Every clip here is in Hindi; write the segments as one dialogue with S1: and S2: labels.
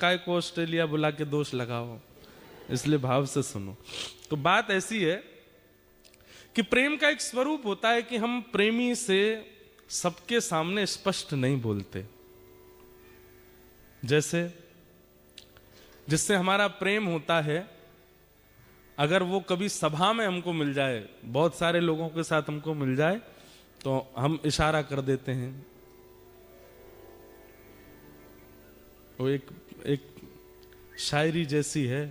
S1: काय को ऑस्ट्रेलिया बुला के दोष लगाओ, इसलिए भाव से सुनो। तो बात ऐसी है कि प्रेम का एक स्वरूप होता है कि हम प्रेमी से सबके सामने स्पष्ट नहीं बोलते। जैसे जिससे हमारा प्रेम होता है, अगर वो कभी सभा में हमको मिल जाए, बहुत सारे लोगों के साथ हमको मिल जाए, तो हम इशारा कर देते हैं। वो एक शायरी जैसी है,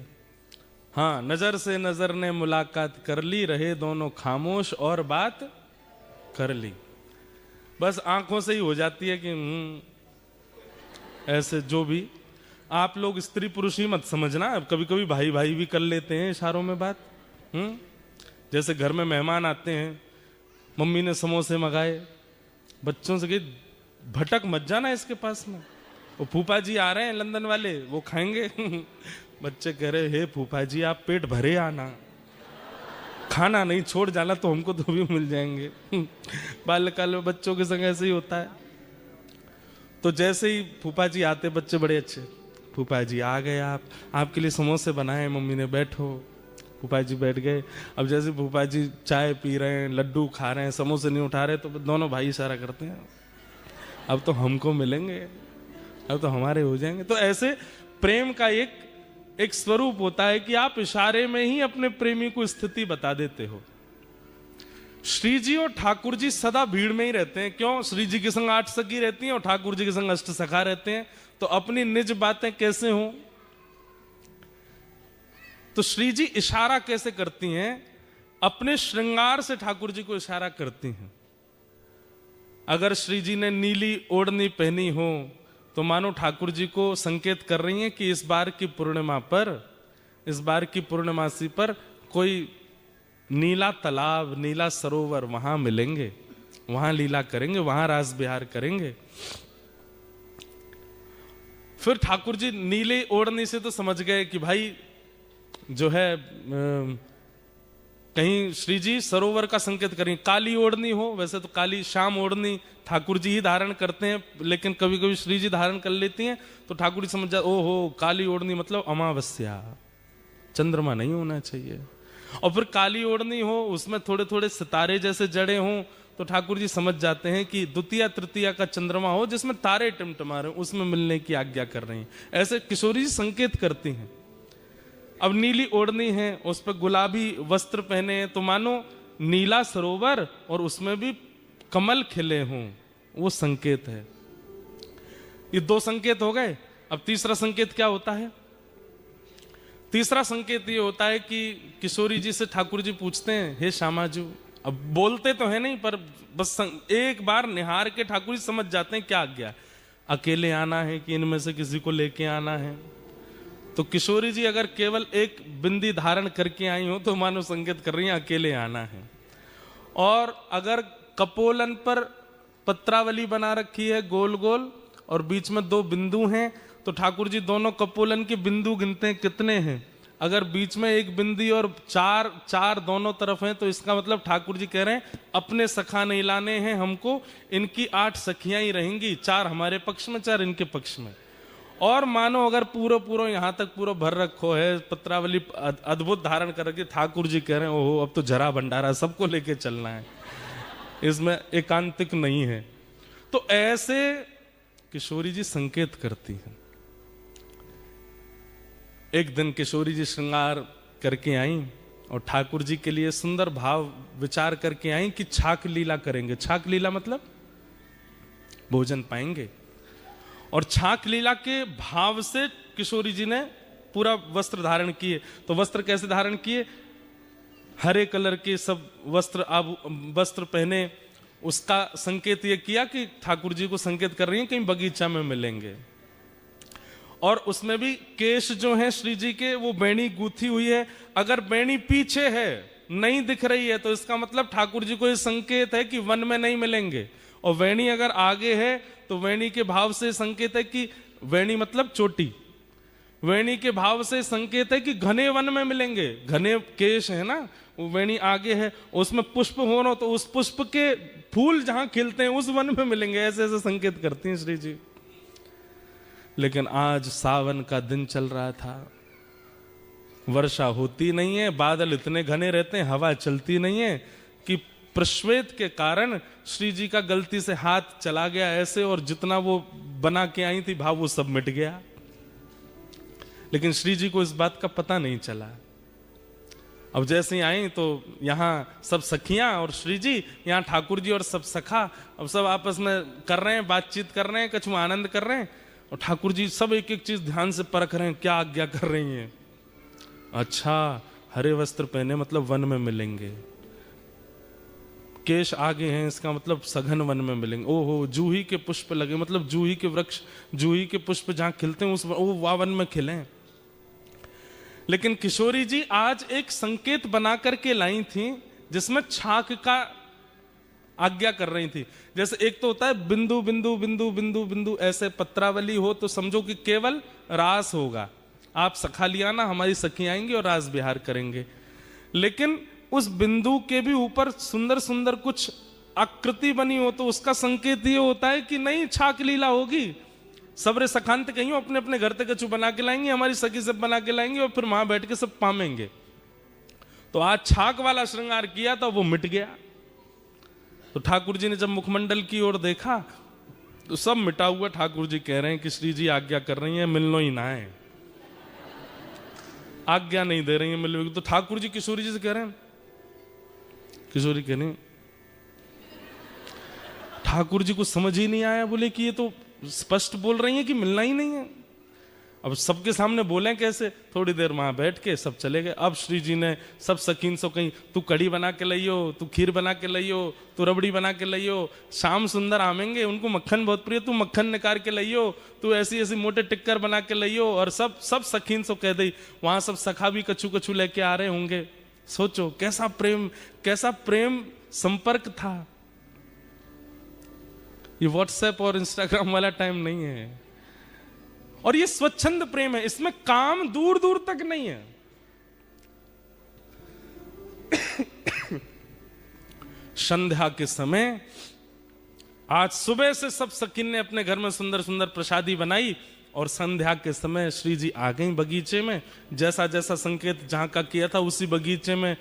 S1: हाँ, नजर से नजर ने मुलाकात कर ली, रहे दोनों खामोश और बात कर ली। बस आंखों से ही हो जाती है कि ऐसे। जो भी आप लोग स्त्री पुरुष ही मत समझना, कभी कभी भाई भाई भी कर लेते हैं इशारों में बात। जैसे घर में मेहमान आते हैं, मम्मी ने समोसे मंगाए, बच्चों से कही भटक मत जाना इसके पास में, वो फूफा जी आ रहे हैं लंदन वाले, वो खाएंगे। बच्चे कह रहे, हे फूफा जी आप पेट भरे आना, खाना नहीं छोड़ जाना, तो हमको तो भी मिल जाएंगे। बाल्यकाल में बच्चों के संग ऐसे ही होता है। तो जैसे ही फूफा जी आते, बच्चे बड़े अच्छे, फूफा जी आ गए, आपके लिए समोसे बनाए मम्मी ने, बैठो। फूफा जी बैठ गए। अब जैसे फूफा जी चाय पी रहे हैं, लड्डू खा रहे हैं, समोसे नहीं उठा रहे, तो दोनों भाई इशारा करते हैं, अब तो हमको मिलेंगे, अब तो हमारे हो जाएंगे। तो ऐसे प्रेम का एक स्वरूप होता है कि आप इशारे में ही अपने प्रेमी को स्थिति बता देते हो। श्री जी और ठाकुर जी सदा भीड़ में ही रहते हैं। क्यों? श्री जी के संग 8 सखी रहती हैं और ठाकुर जी के संग 8 सखा रहते हैं। तो अपनी निज बातें कैसे हों? तो श्री जी इशारा कैसे करती हैं? अपने श्रृंगार से ठाकुर जी को इशारा करती हैं। अगर श्री जी ने नीली ओढ़नी पहनी हो तो मानो ठाकुर जी को संकेत कर रही हैं कि इस बार की पूर्णिमा पर, इस बार की पूर्णमासी पर कोई नीला तालाब, नीला सरोवर, वहां मिलेंगे, वहां लीला करेंगे, वहां रास बिहार करेंगे। फिर ठाकुर जी नीले ओढ़नी से तो समझ गए कि भाई जो है कहीं श्री जी सरोवर का संकेत करें। काली ओढ़नी हो, वैसे तो काली श्याम ओढ़नी ठाकुर जी ही धारण करते हैं, लेकिन कभी कभी श्री जी धारण कर लेती हैं, तो ठाकुर जी समझ जाए, ओहो काली ओढ़नी मतलब अमावस्या, चंद्रमा नहीं होना चाहिए। और फिर काली ओढ़नी हो, उसमें थोड़े थोड़े सितारे जैसे जड़े हों, तो ठाकुर जी समझ जाते हैं कि द्वितीया तृतीया का चंद्रमा हो जिसमें तारे टिमटिमा रहे, उसमें मिलने की आज्ञा कर रही हैं। ऐसे किशोरी जी संकेत करती हैं। अब नीली ओढ़नी है, उस पर गुलाबी वस्त्र पहने हैं, तो मानो नीला सरोवर और उसमें भी कमल खिले हों, वो संकेत है। ये 2 संकेत हो गए। अब तीसरा संकेत क्या होता है? तीसरा संकेत ये होता है कि किशोरी जी से ठाकुर जी पूछते हैं, हे श्यामाजू, अब बोलते तो है नहीं पर बस एक बार निहार के ठाकुर जी समझ जाते हैं क्या आज्ञा, अकेले आना है कि इनमें से किसी को लेके आना है। तो किशोरी जी अगर केवल एक बिंदी धारण करके आई हो तो मानो संकेत कर रही हैं अकेले आना है। और अगर कपोलन पर पत्रावली बना रखी है गोल गोल और बीच में 2 बिंदु हैं, तो ठाकुर जी दोनों कपोलन के बिंदु गिनते हैं कितने हैं। अगर बीच में 1 बिंदी और 4 दोनों तरफ हैं, तो इसका मतलब ठाकुर जी कह रहे हैं अपने सखा नहीं लाने हैं हमको, इनकी 8 सखियां ही रहेंगी, 4 हमारे पक्ष में 4 इनके पक्ष में। और मानो अगर पूरा यहां तक पूरा भर रखो है, पत्रावली अद्भुत धारण कर रखी, ठाकुर जी कह रहे हैं ओहो अब तो जरा भंडारा सबको लेके चलना है, इसमें एकांतिक नहीं है। तो ऐसे किशोरी जी संकेत करती हैं। एक दिन किशोरी जी श्रृंगार करके आई और ठाकुर जी के लिए सुंदर भाव विचार करके आई कि छाक लीला करेंगे। छाक लीला मतलब भोजन पाएंगे। और छाक लीला के भाव से किशोरी जी ने पूरा वस्त्र धारण किए। तो वस्त्र कैसे धारण किए? हरे कलर के सब वस्त्र पहने। उसका संकेत ये किया कि ठाकुर जी को संकेत कर रही हैं कहीं बगीचा में मिलेंगे। और उसमें भी केश जो है श्री जी के, वो बेणी गूंथी हुई है। अगर बेणी पीछे है, नहीं दिख रही है, तो इसका मतलब ठाकुर जी को ये संकेत है कि वन में नहीं मिलेंगे। और वेणी अगर आगे है तो वेणी के भाव से संकेत है कि वेणी मतलब चोटी, वेणी के भाव से संकेत है कि घने वन में मिलेंगे। घने केश है ना, वो वेणी आगे है, उसमें पुष्प हो ना, तो उस पुष्प के फूल जहां खिलते हैं उस वन में मिलेंगे। ऐसे ऐसे संकेत करती हैं श्री जी। लेकिन आज सावन का दिन चल रहा था, वर्षा होती नहीं है, बादल इतने घने रहते हैं, हवा चलती नहीं है कि प्रश्वेत के कारण श्री जी का गलती से हाथ चला गया ऐसे, और जितना वो बना के आई थी भाव वो सब मिट गया। लेकिन श्री जी को इस बात का पता नहीं चला। अब जैसे ही आई तो यहाँ सब सखियां और श्री जी, यहाँ ठाकुर जी और सब सखा, अब सब आपस में कर रहे हैं, बातचीत कर रहे हैं, कछु आनंद कर रहे हैं, और ठाकुर जी सब एक एक चीज ध्यान से परख रहे हैं, क्या आज्ञा कर रही हैं। अच्छा, हरे वस्त्र पहने मतलब वन में मिलेंगे, केश आगे हैं इसका मतलब सघन वन में मिलेंगे, ओहो जूही के पुष्प लगे मतलब जूही के वृक्ष, जूही के पुष्प जहां खिलते हैं उस वन में खिले। लेकिन किशोरी जी आज एक संकेत बना करके लाई थी जिसमें छाक का आज्ञा कर रही थी। जैसे एक तो होता है बिंदु बिंदु बिंदु बिंदु बिंदु, ऐसे पत्रावली हो तो समझो कि केवल रास होगा, आप सखा लिया ना, हमारी सखी आएंगी और रास विहार करेंगे। लेकिन उस बिंदु के भी ऊपर सुंदर सुंदर कुछ आकृति बनी हो तो उसका संकेत ये होता है कि नहीं छाक लीला होगी, सबरे सखांत कहीं अपने अपने घर तक कछु बना के लाएंगे, हमारी सखी सब बना के लाएंगे और फिर वहां बैठ के सब पामेंगे। तो आज छाक वाला श्रृंगार किया था, वो मिट गया। तो ठाकुर जी ने जब मुखमंडल की ओर देखा तो सब मिटा हुआ। ठाकुर जी कह रहे हैं कि श्री जी आज्ञा कर रही हैं मिलनो ही ना है, आज्ञा नहीं दे रही है मिलने की। तो ठाकुर जी किशोरी जी से कह रहे हैं, किशोरी कह रही ठाकुर जी को समझ ही नहीं आया, बोले कि ये तो स्पष्ट बोल रही है कि मिलना ही नहीं है। अब सबके सामने बोले कैसे, थोड़ी देर वहां बैठ के सब चले गए। अब श्री जी ने सब सकीन सो कहीं, तू कड़ी बना के लइयो, तू खीर बना के लइयो, तू रबड़ी बना के लइयो, श्याम सुंदर आमेंगे उनको मक्खन बहुत प्रिय, तू मक्खन निकाल के लइयो, तू ऐसी ऐसी मोटे टिक्कर बना के लइयो। और सब सब सकीन सो कह दी, वहां सब सखा भी कछु कछु लेके आ रहे होंगे। सोचो कैसा प्रेम संपर्क था। ये व्हाट्सएप और इंस्टाग्राम वाला टाइम नहीं है, और ये स्वच्छंद प्रेम है, इसमें काम दूर दूर तक नहीं है। संध्या के समय आज सुबह से सब सखीन ने अपने घर में सुंदर सुंदर प्रसादी बनाई, और संध्या के समय श्री जी आ गई बगीचे में। जैसा जैसा संकेत जहां का किया था उसी बगीचे में,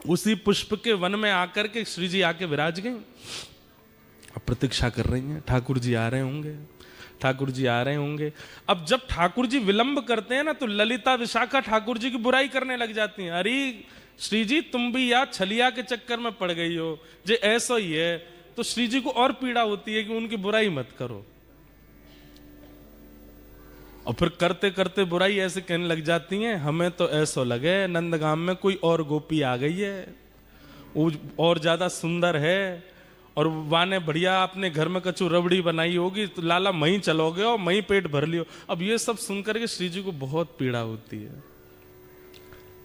S1: उसी पुष्प के वन में आकर के श्री जी आके विराज गई। अब प्रतीक्षा कर रही हैं, ठाकुर जी आ रहे होंगे, ठाकुर जी आ रहे होंगे। अब जब ठाकुर जी विलंब करते हैं ना तो ललिता विशाखा ठाकुर जी की बुराई करने लग जाती हैं। अरे श्री जी तुम भी या छलिया के चक्कर में पड़ गई हो, जे ऐसा ही है। तो श्री जी को और पीड़ा होती है कि उनकी बुराई मत करो, और फिर करते करते बुराई ऐसे कहने लग जाती हैं, हमें तो ऐसा लगे नंदगाम में कोई और गोपी आ गई है, वो और ज्यादा सुंदर है, और वाने बढ़िया अपने घर में कछु रबड़ी बनाई होगी तो लाला मही चलोगे और मही पेट भर लियो। अब ये सब सुनकर के श्री जी को बहुत पीड़ा होती है।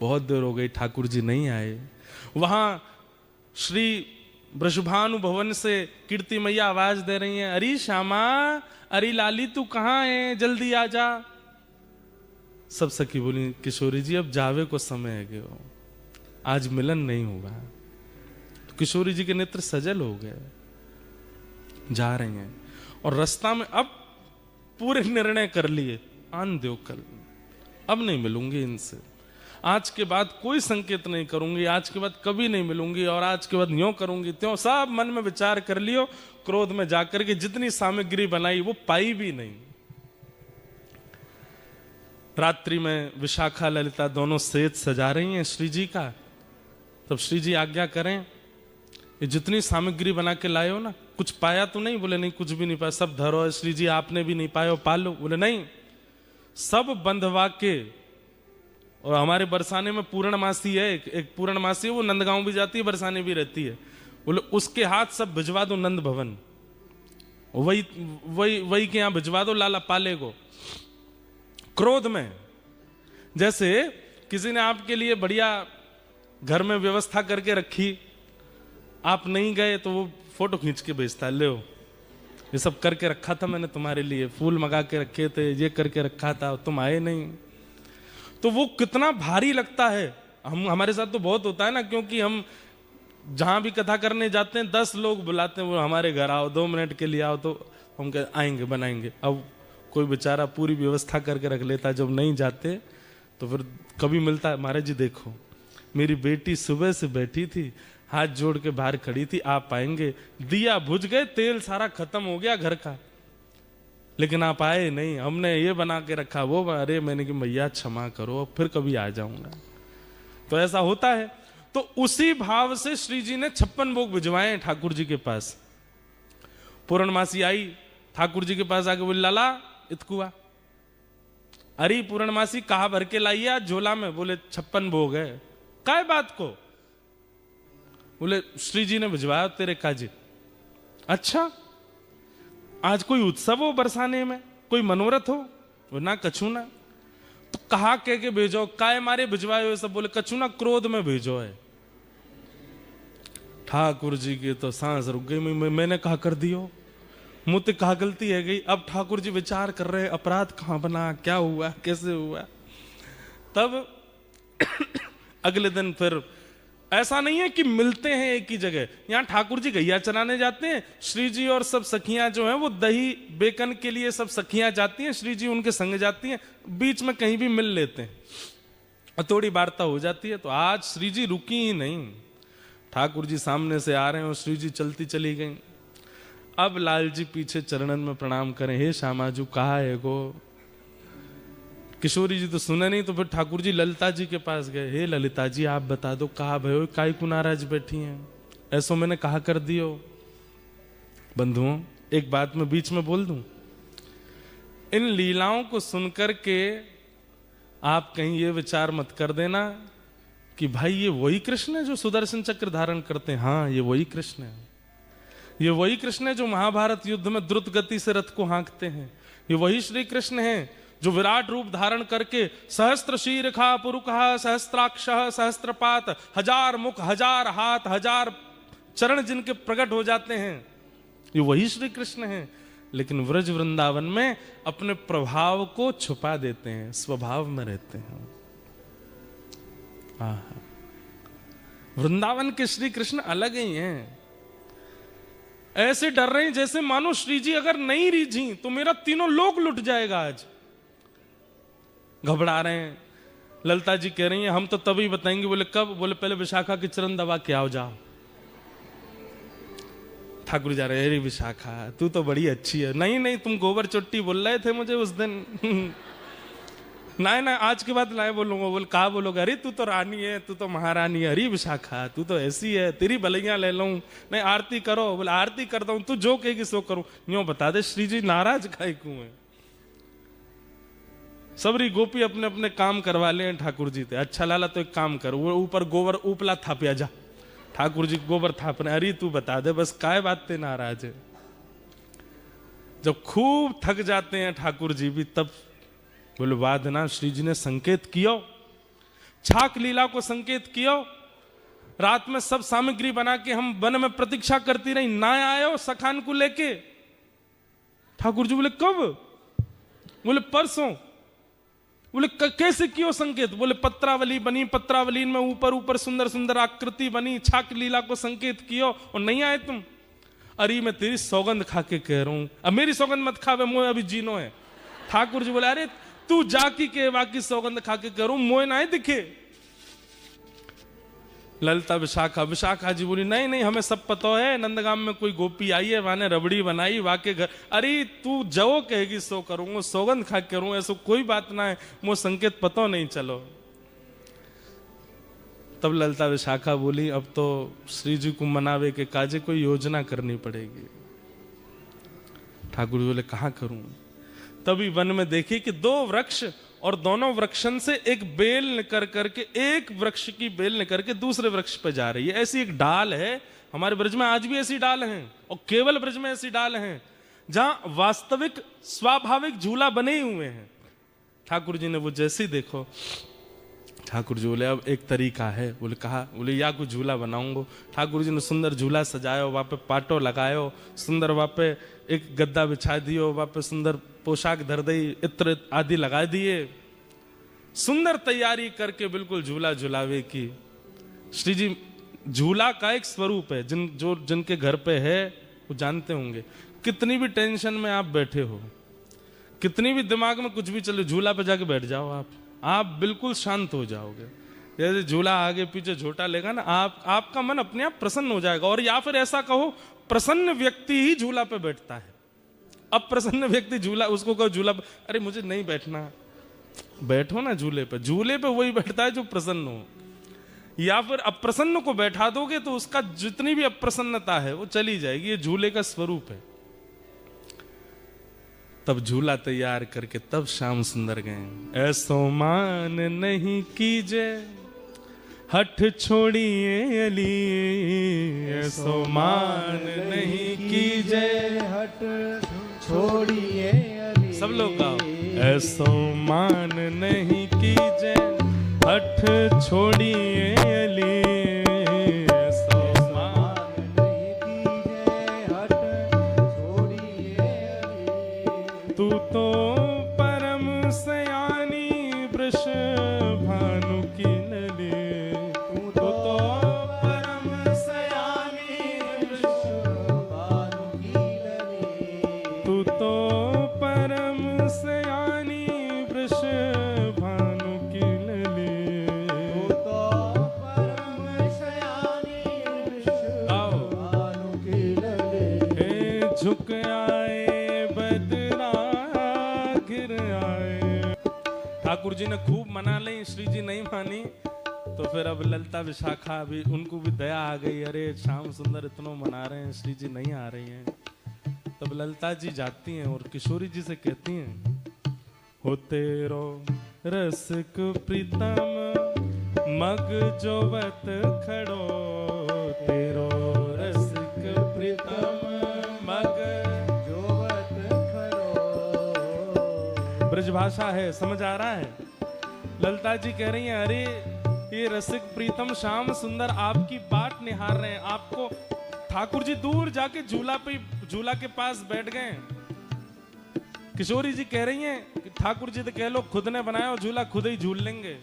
S1: बहुत देर हो गई ठाकुर जी नहीं आए। वहां श्री वृषभानु भवन से कीर्ति मैया आवाज दे रही हैं, अरे श्यामा, अरे लाली तू कहाँ है, जल्दी आ जा। सब सखी बोली, किशोरी जी अब जावे को समय है गयो, आज मिलन नहीं होगा। किशोरी जी के नेत्र सजल हो गए, जा रही हैं। और रास्ता में अब पूरे निर्णय कर लिए, आन दो कल, अब नहीं मिलूंगी इनसे, आज के बाद कोई संकेत नहीं करूंगी, आज के बाद कभी नहीं मिलूंगी, और आज के बाद यूं करूंगी त्यों। सब मन में विचार कर लियो। क्रोध में जाकर के जितनी सामग्री बनाई वो पाई भी नहीं। रात्रि में विशाखा ललिता दोनों सेज सजा रही हैं श्री जी का। तब श्री जी आज्ञा करें, ये जितनी सामग्री बना के लाए हो ना, कुछ पाया तो नहीं? बोले नहीं, कुछ भी नहीं पाया, सब धरो। श्री जी आपने भी नहीं पाया, पालो। बोले नहीं, सब बंधवा के। और हमारे बरसाने में पूर्णमासी है, एक पूर्णमासी है, वो नंदगांव भी जाती है, बरसाने भी रहती है। बोले उसके हाथ सब भिजवा दो नंद भवन, वही के यहां भिजवा दो, लाला पाले को। क्रोध में जैसे किसी ने आपके लिए बढ़िया घर में व्यवस्था करके रखी, आप नहीं गए तो वो फोटो खींच के भेजता है, ले ये सब करके रखा था मैंने तुम्हारे लिए, फूल मंगा के रखे थे, ये करके रखा था, तुम आए नहीं। तो वो कितना भारी लगता है। हमारे साथ तो बहुत होता है ना, क्योंकि हम जहां भी कथा करने जाते हैं 10 लोग बुलाते हैं, वो हमारे घर आओ, 2 मिनट के लिए आओ, तो हम आएंगे बनाएंगे। अब कोई बेचारा पूरी व्यवस्था करके रख लेता, जब नहीं जाते तो फिर कभी मिलता है, महाराज जी देखो मेरी बेटी सुबह से बैठी थी, हाथ जोड़ के बाहर खड़ी थी, आप आएंगे, दिया बुझ गए, तेल सारा खत्म हो गया घर का, लेकिन आप आए नहीं, हमने ये बना के रखा वो। अरे मैंने कि मैया क्षमा करो, फिर कभी आ जाऊंगा। तो ऐसा होता है। तो उसी भाव से श्री जी ने 56 भोग भिजवाए ठाकुर जी के पास। पूर्णमासी आई ठाकुर जी के पास आके बोली, लाला इतकुआ, अरे पूर्णमासी कहा भर के लाइए आज झोला में? बोले 56 भोग है। काय बात को? बोले श्री जी ने भिजवाया तेरे काजी। अच्छा, आज कोई उत्सव हो बरसाने में, कोई मनोरथ हो? वो ना कछु ना। तो कहा कह के भेजो, काय मारे भिजवाए हो सब? बोले कछु ना, क्रोध में भेजो है। ठाकुर जी की तो सांस रुक गई। मैंने कहा कर दियो, मुझसे कहा गलती है गई। अब ठाकुर जी विचार कर रहे अपराध कहां बना, क्या हुआ, कैसे हुआ। तब अगले दिन फिर ऐसा नहीं है कि मिलते हैं एक ही जगह, यहां ठाकुर जी गैया चराने जाते हैं, श्री जी और सब सखियां जो हैं वो दही बेकन के लिए सब सखियां जाती हैं, श्री जी उनके संग जाती हैं, बीच में कहीं भी मिल लेते हैं और थोड़ी वार्ता हो जाती है। तो आज श्री जी रुकी ही नहीं, ठाकुर जी सामने से आ रहे हैं और श्री जी चलती चली गई। अब लाल जी पीछे चरणन में प्रणाम करें, हे श्यामाजू कहा है गो? किशोरी जी तो सुने नहीं, तो फिर ठाकुर जी ललिता जी के पास गए, हे ललिता जी आप बता दो कहा भयो, काय को नाराज बैठी हैं, ऐसो मैंने कहा कर दियो। बंधुओं एक बात मैं बीच में बोल दूं, इन लीलाओं को सुनकर के आप कहीं ये विचार मत कर देना कि भाई ये वही कृष्ण है जो सुदर्शन चक्र धारण करते हैं। हाँ ये वही कृष्ण है, ये वही कृष्ण है जो महाभारत युद्ध में द्रुत गति से रथ को हाँकते हैं। ये वही श्री कृष्ण है जो विराट रूप धारण करके सहस्त्र शीर्षा पुरुषः सहस्त्राक्षः सहस्त्रपात, 1000 मुख 1000 हाथ 1000 चरण जिनके प्रकट हो जाते हैं, ये वही श्री कृष्ण है। लेकिन व्रज वृंदावन में अपने प्रभाव को छुपा देते हैं, स्वभाव में रहते हैं। वृंदावन के श्री कृष्ण अलग ही हैं। ऐसे डर रहे हैं जैसे मानो श्री जी अगर नहीं रीझी तो मेरा तीनों लोक लुट जाएगा। आज घबरा रहे हैं। ललिता जी कह रही हैं हम तो तभी बताएंगे। बोले कब? बोले पहले विशाखा की चरण दबा के आओ, जाओ। ठाकुर जा रहे, अरे विशाखा तू तो बड़ी अच्छी है। नहीं नहीं तुम गोबर चोट्टी बोल रहे थे मुझे उस दिन। ना ना आज के बाद लाए बोलूंगा। बोल कहा बोलोगे? अरे तू तो रानी है, तू तो महारानी है। अरे विशाखा तू तो ऐसी है, तेरी भलैया ले लूं। नहीं आरती करो। बोले आरती करता हूं, तू जो कहेगी सो करूं। यूं बता दे श्री जी नाराज काहे क्यों है? सबरी गोपी अपने अपने काम करवा ले ठाकुर जी थे। अच्छा लाला तो एक काम कर, वो ऊपर गोबर उपला थापिया जा। ठाकुर जी गोबर थाप रहे। अरे तू बता दे बस काय बात ते नाराज है। जब खूब थक जाते हैं ठाकुर जी भी, तब बोले वादना श्री जी ने संकेत कियो, छाक लीला को संकेत कियो। रात में सब सामग्री बना के हम वन में प्रतीक्षा करती रही, ना आयो सखान को लेके। ठाकुर जी बोले कब? बोले परसों। बोले कैसे कियो संकेत? बोले पत्रावली बनी, पत्रावली में ऊपर ऊपर सुंदर सुंदर आकृति बनी, छाक लीला को संकेत कियो और नहीं आए तुम। अरे मैं तेरी सौगंध खा के कह रहा हूं, अब मेरी सौगंध मत खावे, मोए अभी जीनो है। ठाकुर जी बोले अरे तू जाकी के बाकी सौगंध खा के करूं, मोए ना दिखे। ललिता विशाखा जी बोली नहीं नहीं हमें सब पता है, नंदगाम में कोई गोपी आई है, वाने रबड़ी बनाई, वाके घर। अरे तू जो कहेगी सो करूंगा, सौगंध खा के करूं, ऐसा कोई बात ना है, मुझे संकेत पता नहीं चलो। तब ललिता विशाखा बोली अब तो श्री जी को मनावे के काजे कोई योजना करनी पड़ेगी। ठाकुर जी बोले कहां करूं? तभी वन में देखी कि 2 वृक्ष और दोनों वृक्षन से एक बेल निकल करके, एक वृक्ष की बेल निकल के दूसरे वृक्ष पे जा रही है। ऐसी एक डाल है, हमारे ब्रज में आज भी ऐसी डाल हैं और केवल ब्रज में ऐसी डाल हैं जहां वास्तविक स्वाभाविक झूला बने हुए हैं। ठाकुर जी ने वो जैसे देखो, ठाकुर जी बोले अब एक तरीका है। बोले कहा? बोले या कुछ झूला बनाऊंगा। ठाकुर जी ने सुंदर झूला सजायो, वहां पे पाटो लगायो, सुंदर वहां पे एक गद्दा बिछा दियो, वहां पे सुंदर पोशाक धर दी, इत्र आदि लगा दिए, सुंदर तैयारी करके बिल्कुल झूला झुलावे की। श्री जी झूला का एक स्वरूप है, जिनके घर पे है वो जानते होंगे। कितनी भी टेंशन में आप बैठे हो, कितनी भी दिमाग में कुछ भी चले, झूला पे जाके बैठ जाओ, आप बिल्कुल शांत हो जाओगे। जैसे झूला आगे पीछे झोटा लेगा ना, आपका मन अपने आप प्रसन्न हो जाएगा। और या फिर ऐसा कहो, प्रसन्न व्यक्ति ही झूला पे बैठता है। अब प्रसन्न व्यक्ति झूला, उसको कहो झूला पे, अरे मुझे नहीं बैठना, बैठो ना झूले पे। झूले पे वही बैठता है जो प्रसन्न हो। या फिर अप्रसन्न को बैठा दोगे तो उसका जितनी भी अप्रसन्नता है वो चली जाएगी। ये झूले का स्वरूप है। तब झूला तैयार करके तब श्याम सुंदर गए। ऐसो मान नहीं कीजे हठ छोड़िए अली, ऐसो मान नहीं कीजे
S2: हट छोड़िए अली।
S1: सब लोग गाओ। ऐसो मान नहीं कीजे हठ छोड़िए अली, ऐसो मान
S2: नहीं कीजे हट छोड़िए अली।
S1: तू तो परम सयानी वृष भानु की लली,
S2: तू तो परम सयानी वृष भानु की लली।
S1: तू तो परम सयानी वृष भानु की लली।
S2: तू तो परम सयानी वृष भानु की लली।
S1: हे झुक आए बदरा घिर आए। ठाकुर जी ने खूब मना ली, श्री जी नहीं मानी, तो फिर अब ललिता विशाखा भी, उनको भी दया आ गई। अरे श्याम सुंदर इतना मना रहे हैं, श्री जी नहीं आ रही हैं। तब ललिता जी जाती हैं और किशोरी जी से कहती हैं, हो तेरो रसिक प्रीतम मग जोवत खड़ो, तेरो रसिक प्रीतम मग
S2: जोवत खड़ो।
S1: ब्रज भाषा है, समझ आ रहा है। ललिता जी कह रही हैं, अरे ये रसिक प्रीतम श्याम सुंदर आपकी बाट निहार रहे हैं। आपको ठाकुर जी दूर जाके झूला के पास बैठ गए। किशोरी जी कह रही हैं कि ठाकुर जी तो कह लो खुद ने बनाया और झूला खुद ही झूल लेंगे।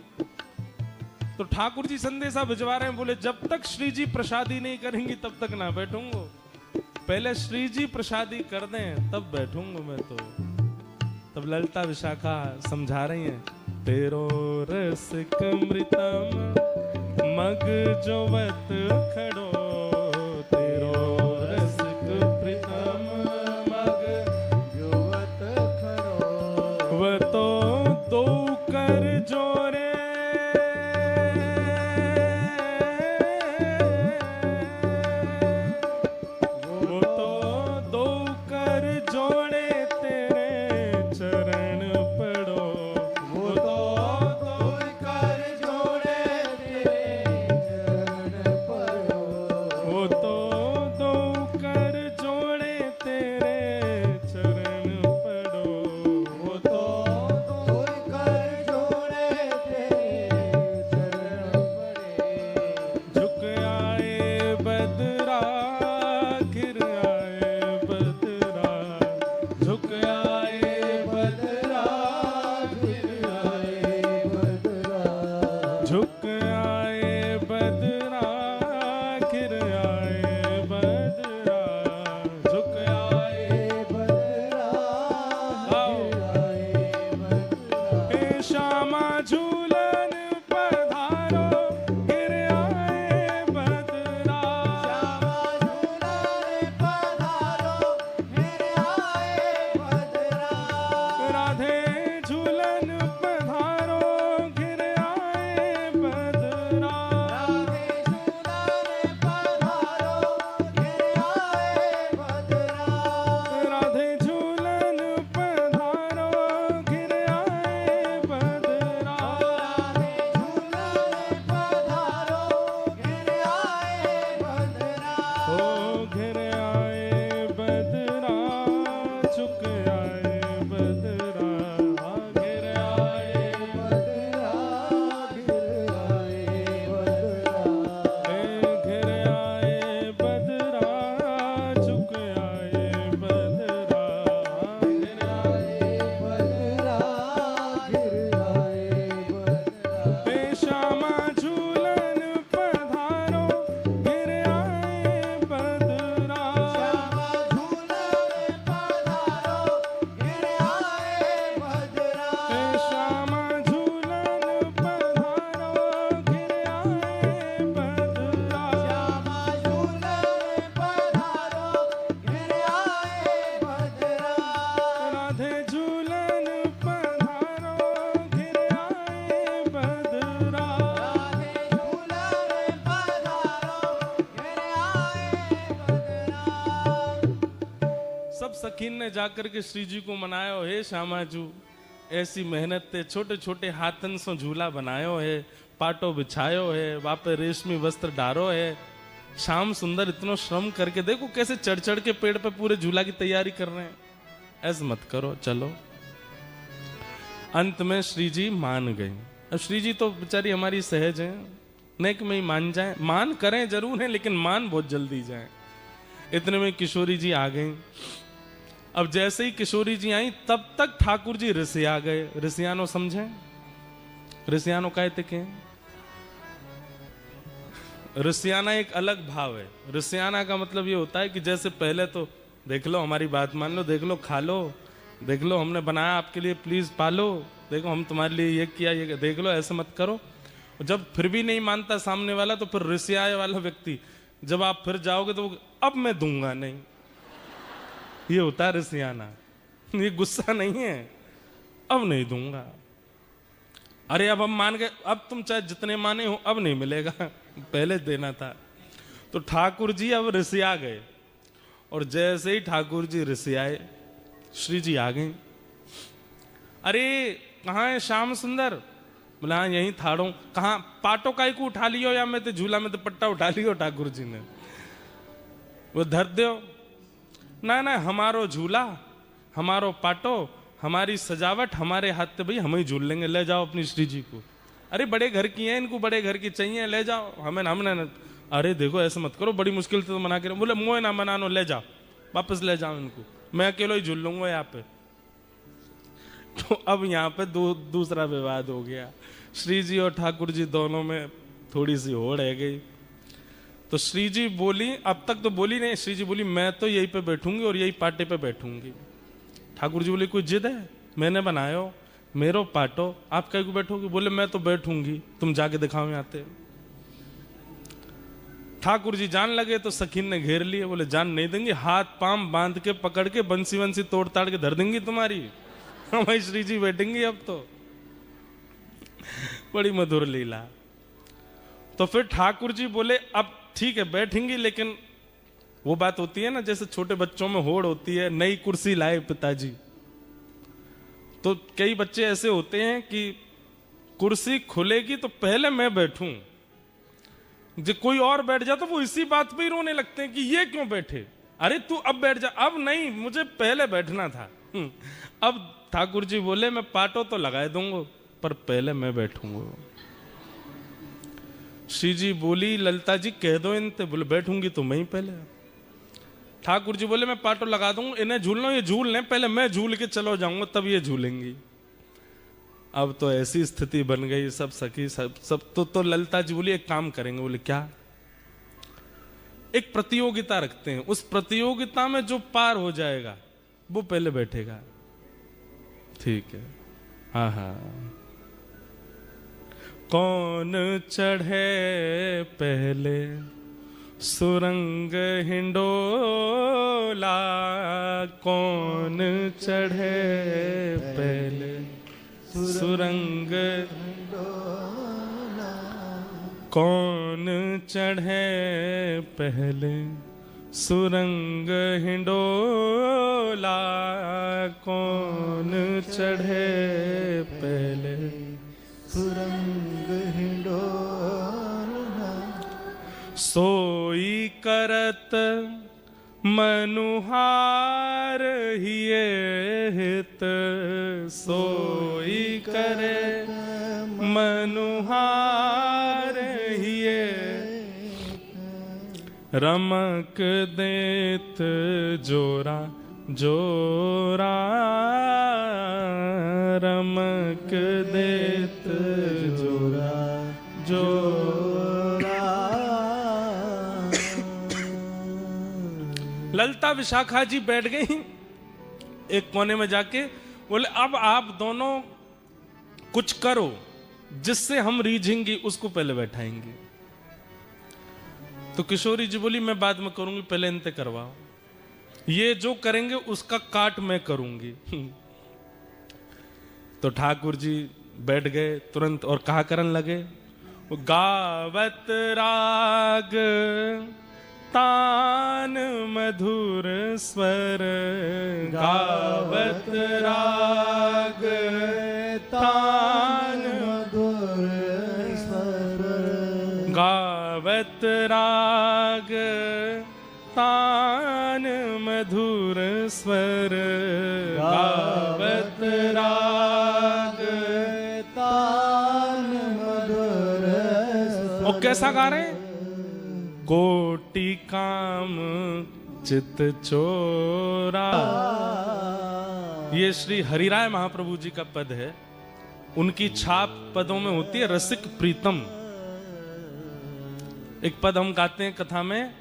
S1: तो ठाकुर जी संदेशा भिजवा रहे हैं, बोले जब तक श्री जी प्रसादी नहीं करेंगी तब तक ना बैठूंगा, पहले श्री जी प्रसादी कर दें तब बैठूंगा मैं। तो तब ललिता विशाखा समझा रही हैं, तेरो रसिक मृतम मग जोवत खड़ो, तेरो रसिक प्रीतम मग
S2: जोवत खड़ो।
S1: वह तो दो कर जोरे, वो तो दो कर जोड़े तेरे चरण पड़ो।
S2: वो तो दो कर जोड़े तेरे चरण पड़ो।
S1: वो तो दो कर जोड़े तेरे चरण पड़ो।
S2: वो तो दो कर जोड़े तेरे चरण पड़े।
S1: झुक आए बदरा घिर आए बदरा, झुक आए
S2: बदरा गिर आए बदरा।
S1: झुक आए बदरा घिर आए बदरा, झुक आए
S2: बदरा गिर आए बदरा।
S1: हे श्यामा झूलन पधारो घिर आए बदरा।
S2: श्यामा झूलन पधारो गिर आए बदरा।
S1: राधे झूलन पधारो घिर आए बदरा।
S2: राधे झूलन पधारो गिर आए बदरा।
S1: राधे झूलन पधारो घिर आए बदरा। सखीन ने जाकर के श्री जी को मनायो, हे श्यामाजू ऐसी मेहनत ते छोटे छोटे हाथन सो झूला बनायो है, पाटो बिछायो है, वापे रेशमी वस्त्र डारो है। श्याम सुंदर इतना श्रम करके देखो कैसे चढ़ चढ़ के पेड़ पे पूरे झूला की तैयारी कर रहे हैं। ऐसे मत करो, चलो। अंत में श्री जी मान गई। अब श्री जी तो बेचारी हमारी सहज है, नेक में ही मान जाए, मान करें जरूर है लेकिन मान बहुत जल्दी जाए। इतने में किशोरी जी आ गई। अब जैसे ही किशोरी जी आई तब तक ठाकुर जी ऋषिया गए। ऋषियानो समझे? ऋषियानो कहते के ऋषियाना एक अलग भाव है। ऋषियाना का मतलब ये होता है कि जैसे पहले तो देख लो, हमारी बात मान लो, देख लो, खा लो, देख लो हमने बनाया आपके लिए, प्लीज पालो, देखो हम तुम्हारे लिए ये किया, ये देख लो, ऐसे मत करो। जब फिर भी नहीं मानता सामने वाला तो फिर ऋषियाए वाला व्यक्ति, जब आप फिर जाओगे तो अब मैं दूंगा नहीं, ये होता है ऋषियाना। ये गुस्सा नहीं है, अब नहीं दूंगा। अरे अब हम मान गए, अब तुम चाहे जितने माने हो अब नहीं मिलेगा, पहले देना था। तो ठाकुर जी अब ऋषिया गए और जैसे ही ठाकुर जी ऋषियाए श्री जी आ गए। अरे कहाँ है श्याम सुंदर? बोला हाँ यहीं थाड़ो। कहाँ? पाटो काई को उठा लियो या मैं तो झूला में तो पट्टा उठा लियो ठाकुर जी ने? वो धर दो ना ना, हमारो झूला, हमारो पाटो, हमारी सजावट, हमारे हाथ से भाई हम ही झूल लेंगे, ले जाओ अपनी श्री जी को। अरे बड़े घर की हैं, इनको बड़े घर की चाहिए, ले जाओ, हमें हमने। अरे देखो ऐसे मत करो, बड़ी मुश्किल से तो मना के। बोले मोए ना मनानो, ले जाओ, वापस ले जाओ इनको, मैं अकेला ही झूल लूंगा यहाँ पे। तो अब यहाँ पे दूसरा विवाद हो गया। श्री जी और ठाकुर जी दोनों में थोड़ी सी होड़ है गई। तो श्री जी बोली, अब तक तो बोली नहीं, श्री जी बोली मैं तो यहीं पे बैठूंगी और यही पाटे पे बैठूंगी। ठाकुर जी बोले कोई जिद है? मैंने बनायो, मेरो पाटो, आप कहीं को बैठोगी? बोले मैं तो बैठूंगी, तुम जाके दिखाओ यहाँ पे। ठाकुर जी जान लगे तो सखीन ने घेर लिए। बोले जान नहीं देंगे, हाथ पांव बांध के पकड़ के बंसी वंसी तोड़ ताड़ के धर देंगी तुम्हारी। हमारी श्री जी बैठेंगी अब तो। बड़ी मधुर लीला। तो फिर ठाकुर जी बोले अब ठीक है बैठेंगी, लेकिन वो बात होती है ना जैसे छोटे बच्चों में होड़ होती है, नई कुर्सी लाए पिताजी। तो कई बच्चे ऐसे होते हैं कि कुर्सी खुलेगी तो पहले मैं बैठूं, जो कोई और बैठ जाता तो वो इसी बात पे ही रोने लगते हैं कि ये क्यों बैठे, अरे तू अब बैठ जा। अब नहीं, मुझे पहले बैठना था। अब ठाकुर जी बोले मैं पाटो तो लगा दूंगा पर पहले मैं बैठूंगा। श्री जी बोली ललिता जी कह दो इनते। बोले बैठूंगी तो मैं ही पहले। ठाकुर जी बोले मैं पाटो लगा दूंगा, इन्हें झूलना, ये झूल लें, पहले मैं झूल के चलो जाऊंगा तब ये झूलेंगी। अब तो ऐसी स्थिति बन गई, सब सखी सब तो ललिता जी बोली एक काम करेंगे। बोले क्या? एक प्रतियोगिता रखते हैं, उस प्रतियोगिता में जो पार हो जाएगा वो पहले बैठेगा। ठीक है, हाँ हाँ। कौन चढ़े पहले सुरंग हिंडोला, कौन चढ़े पहले सुरंग, कौन चढ़े पहले सुरंग हिंडोला, कौन चढ़े पहले
S2: सुरंग हिंडोला।
S1: सोई करत मनुहार हिये हित, सोई करे मनुहार हिये, रमक देत जोरा जोरा, रमक देत जोरा जोरा। ललिता विशाखा जी बैठ गई एक कोने में जाके। बोले अब आप दोनों कुछ करो जिससे हम रीझेंगी, उसको पहले बैठाएंगे। तो किशोरी जी बोली मैं बाद में करूंगी, पहले इनते करवाओ, ये जो करेंगे उसका काट मैं करूंगी। तो ठाकुर जी बैठ गए तुरंत और कहा करन लगे, गावत राग तान मधुर स्वर गावत राग, तान
S2: मधुर स्वर
S1: गावत राग, तान मधुर स्वर गावत राग,
S2: तान मधुर स्वर।
S1: और कैसा गा रहे हैं? कोटि काम चित चोरा। ये श्री हरिराय महाप्रभु जी का पद है। उनकी छाप पदों में होती है रसिक प्रीतम। एक पद हम गाते हैं कथा में,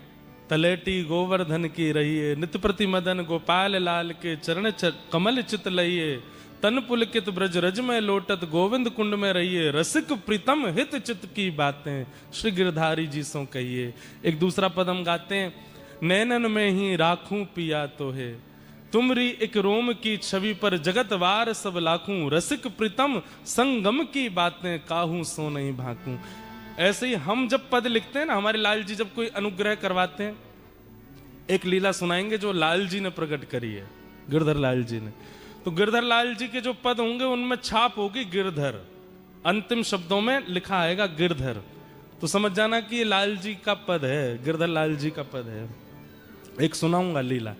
S1: तलेटी गोवर्धन की रहिए, नित्य प्रति मदन गोपाल लाल के चरण कमल चित लइए, तन पुलकित ब्रज रज में लोटत गोविंद कुंड में रहिए, रसिक प्रीतम हित चित की बातें श्री गिरधारी जी सो कहिए। एक दूसरा पद हम गाते हैं, नैनन में ही राखूं पिया तो है, तुमरी एक रोम की छवि पर जगत वार सब लाखूं, रसिक प्रीतम संगम की बातें काहू सो नहीं भाकूं। ऐसे ही हम जब पद लिखते हैं ना, हमारे लाल जी जब कोई अनुग्रह करवाते हैं, एक लीला सुनाएंगे जो लाल जी ने प्रकट करी है, गिरधर लाल जी ने। तो गिरधर लाल जी के जो पद होंगे उनमें छाप होगी गिरधर, अंतिम शब्दों में लिखा आएगा गिरधर। तो समझ जाना कि ये लाल जी का पद है, गिरधर लाल जी का पद है। एक सुनाऊंगा लीला।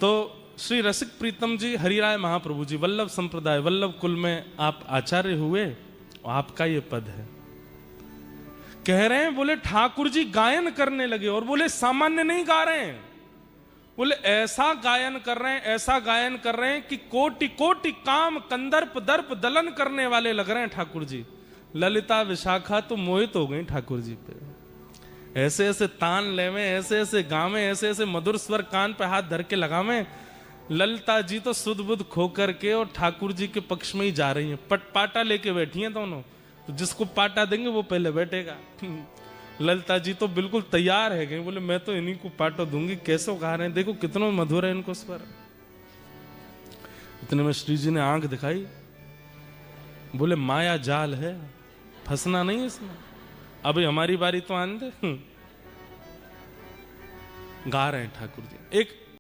S1: तो श्री रसिक प्रीतम जी हरिराय महाप्रभु जी वल्लभ संप्रदाय वल्लभ कुल में आप आचार्य हुए, आपका ये पद है। कह रहे हैं, बोले ठाकुर जी गायन करने लगे, और बोले सामान्य नहीं गा रहे हैं, बोले ऐसा गायन कर रहे हैं, ऐसा गायन कर रहे हैं कि कोटि कोटि काम कंदर्प दर्प दलन करने वाले लग रहे हैं ठाकुर जी। ललिता विशाखा तो मोहित हो गई ठाकुर जी पे। ऐसे ऐसे तान लेवे, ऐसे ऐसे गावे, ऐसे ऐसे मधुर स्वर कान पे हाथ धर के लगावे। ललिता जी तो सुध बुध खो करके और ठाकुर जी के पक्ष में ही जा रही हैं। पाटा लेके बैठी हैं दोनों, तो जिसको पाटा देंगे वो पहले बैठेगा। ललिता जी तो बिल्कुल तैयार है गई, बोले मैं तो इन्हीं को पाटो दूंगी। कैसे गा रहे हैं, देखो कितना मधुर है इनको स्वर। इतने में श्री जी ने आंख दिखाई, बोले माया जाल है, फंसना नहीं इसमें, अभी हमारी बारी तो आने दे। गा रहे हैं ठाकुर जी। एक